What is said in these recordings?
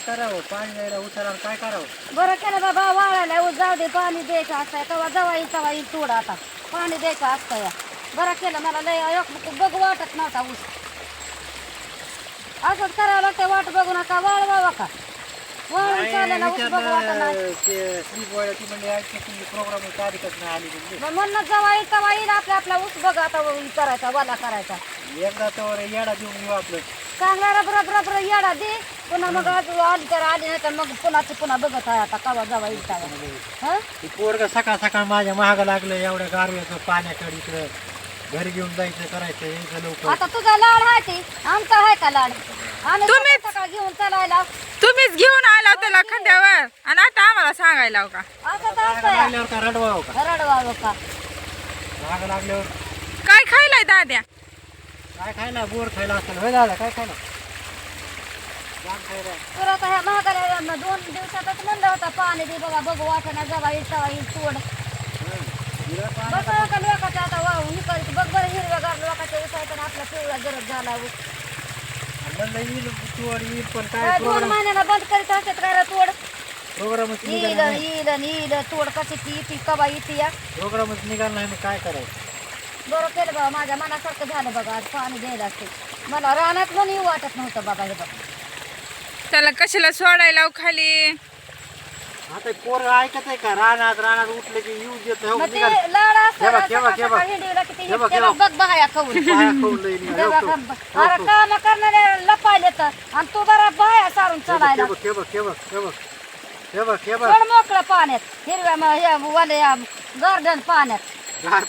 करावं पाणी द्यायला उचला काय करावं बरं केलं बाबा वाळायला ऊस जाऊ दे पाणी द्यायचं असतंय तेव्हा जवा येईल तोड आता पाणी द्यायचं असतं या बरं केलं मला लय बघू वाटत नव्हता ऊस असंच करावं लागतं वाट बघू नका वाळवावा का वाळून चालेल ऊस बघू वाटत नाही ती म्हणजे ऐकते तुमची प्रोग्राम तारीखच नाही आली म्हणजे म्हणून जवा येईल आपला ऊस बघ आता करायचा वाला करायचा एकदा तर येडा देऊन येऊ आपलं चांगला रबर येडा दे पुन्हा मग आली तर आली नाही तर मग पुन्हा बघत आहे आता कवा जावा येईल तेव्हा ती पोरग सकाळ सकाळ माझ्या महाग लागलं एवढ्या गारव्याचं पाण्याकडे इकडं घरी घेऊन जायचं करायचं यायचं लवकर आता तुझा लाड आहे ती आमचा आहे का लाड आम्ही सकाळ घेऊन चालायला तुम्हीच घेऊन आला त्याला खांद्यावर आणि आता आम्हाला सांगायला लाव का असं लागल्यावर का रडवावं का रडवावं का महाग लागल्यावर काय खायलाय दाद्या काय खायला बोर खायला असताना होय दादा काय खायला तर आता ह्या महागाऱ्या 2 दिवसातच म्हणलं होतं पाणी दे बघा बघू वाटणं जवा येईल तोड बघा का लोकांचं आता वाहून निकाल बघ बरं हिरव्यागार लोकांच्या उसायचं आपला पिवळा गरज झाला म्हणलं येईल तोड येईल पण काय 2 महिन्याला बंद करीत असतात काय रे तोड प्रोग्रामच येईल तोड कशी ती कवा येते या प्रोग्रामच निघाला नाही मग काय करायचं बरं केलं बाबा माझ्या मनासारखं झालं बघा आज पाणी द्यायला असते मला रानात म्हणून येऊ वाटत नव्हतं बाबा हे बघा त्याला कशाला सोडायला लाव खाली आता पोर ऐकत आहे का रानात उठलं की येऊ देत मग ते लाड असतं बघ बाया खाऊन अरे काम करणारे लपायले तर आणि तू बरा बाया सारून चालायला पण मोकळं पाण्यात हिरव्या वाले गार्डन पाण्यात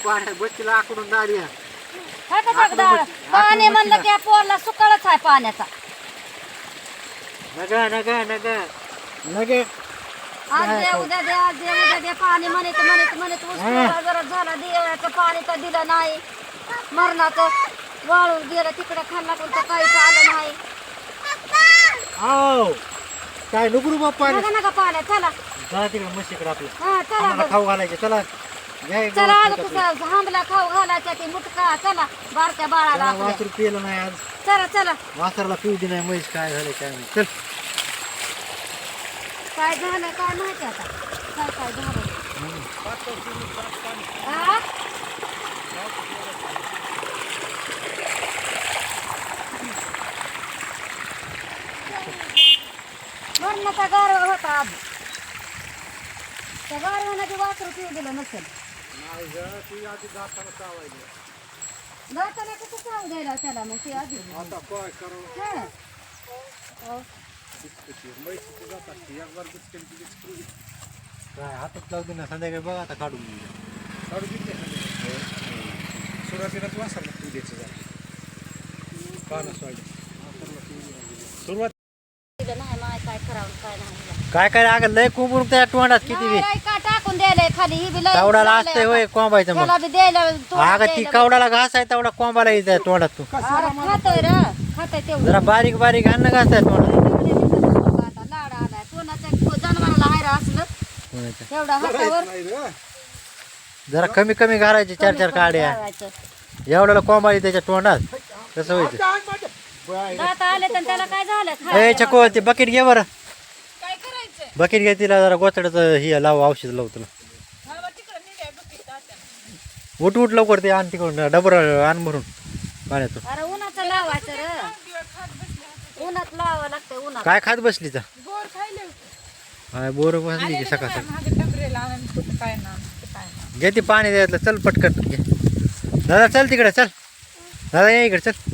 पाण्यात बच्चीला आकडून दारी पाणी म्हणलं की पोरला सुकाळच आहे पाण्याचा नगे आज दे उद्या दे पाणी म्हणत जरा झाला देवाचं पाणी तर दिलं नाही मरणाचं वाळून गेलं तिकडे खाल्ला पण काहीच आलं नाही काय नुकरू बाप्पा नका पाण्यात चला जा तिकडे मशीकडे आपलं हा चला खाऊ घालायचे चला चला आलं तुझं हांबला खाऊ घालायचा ते मुटका चला बारक्या बाळाला वासरू पिलं नाही आज चला वासरला पिऊ दे नाही म्हैस काय झालं काय नाही चल काय झालं काय माहिती आता काय झालं मरणाचा गारवा होता आज त्या गारव्यानं ते वासरू पिऊ दिलं नसेल जाताना कसं चावू द्यायला त्याला मग ते आधी काय हातात लावू दे ना संध्याकाळी बघा आता काढून सुरुवातीलाच वासरला तू द्यायचं जरा पानं सोडलं सुरुवात नाही माय काय करावं काय नाही काय काय अगं लय कुंबून त्या तोंडात किती बी का टाकून द्यायला खाली ही बी लय कावडाला असते होय कोंबायचं मग त्याला बी द्यायला अगं ती कावडाला घास आहे तेवढा कोंबाला येत तोंडात तू खातोय र खातोय तेवढं जरा बारीक बारीक अन्न घास आहे तोंडात लाड आलाय कोणाच्या जनावराला हायरा असलं तेवढा हातावर जरा कमी कमी घालायचे 4-4 काड्या एवढ्याला कोंबाली त्याच्या तोंडात कसं व्हायचं दात आले तर त्याला काय झालं ए चको ते बकेट घे बरं काय करायचं बकेट घे तिला जरा गोचड्याचं ही लाव औषध लाव तुला उठ लवकर ते आण तिकडून डबर आण भरून पाण्यातून अरे उन्हाचं लावायचं र उन्हात लावावं लागतं उन्हात काय खात बसली तर बोर खायले हाय बोर बसली की सकाळ सकाळ मागे डबरेला आणून कुठं काय ना घे ते पाणी द्यायला चल पटकन घे दादा चल तिकडे चल दादा या इकडे चल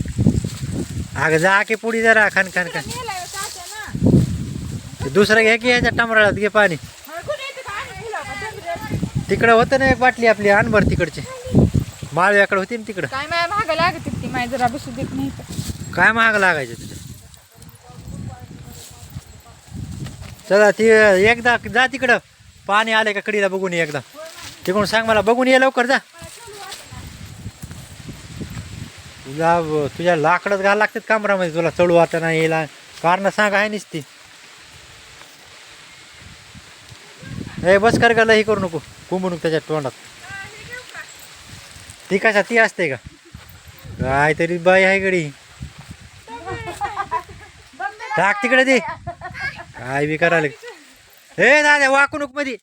अगं जा की पुढी जरा खान नेलाय चाचा ना दुसरं घे की ह्याच्या टमराळात घे पाणी कुठे येते का आणून हिला का डबरे तिकडं होतं ना एक बाटली आपली आणभर तिकडची माळव्याकडे होती ना तिकडं काय माझ्या महाग लागत ती माझी जरा बसू देत नाही तर. काय महाग लागायचं तुझं चला ती एकदा जा तिकडं पाणी आले का कडीला बघून ये एकदा तिकडून सांग मला बघून ये लवकर जा तुझ्या लाकडच घालायला लागतात कामरामध्ये तुला चढू आता नाही येईल कारण सांग आहे नुसती ए बस कर का लई करू नको कुंबून त्याच्या तोंडात ती कशा ती असते का काय तरी बाई आहे गडी टाक तिकडे दे काय बी करायला हे दादा वाकणूक मध्ये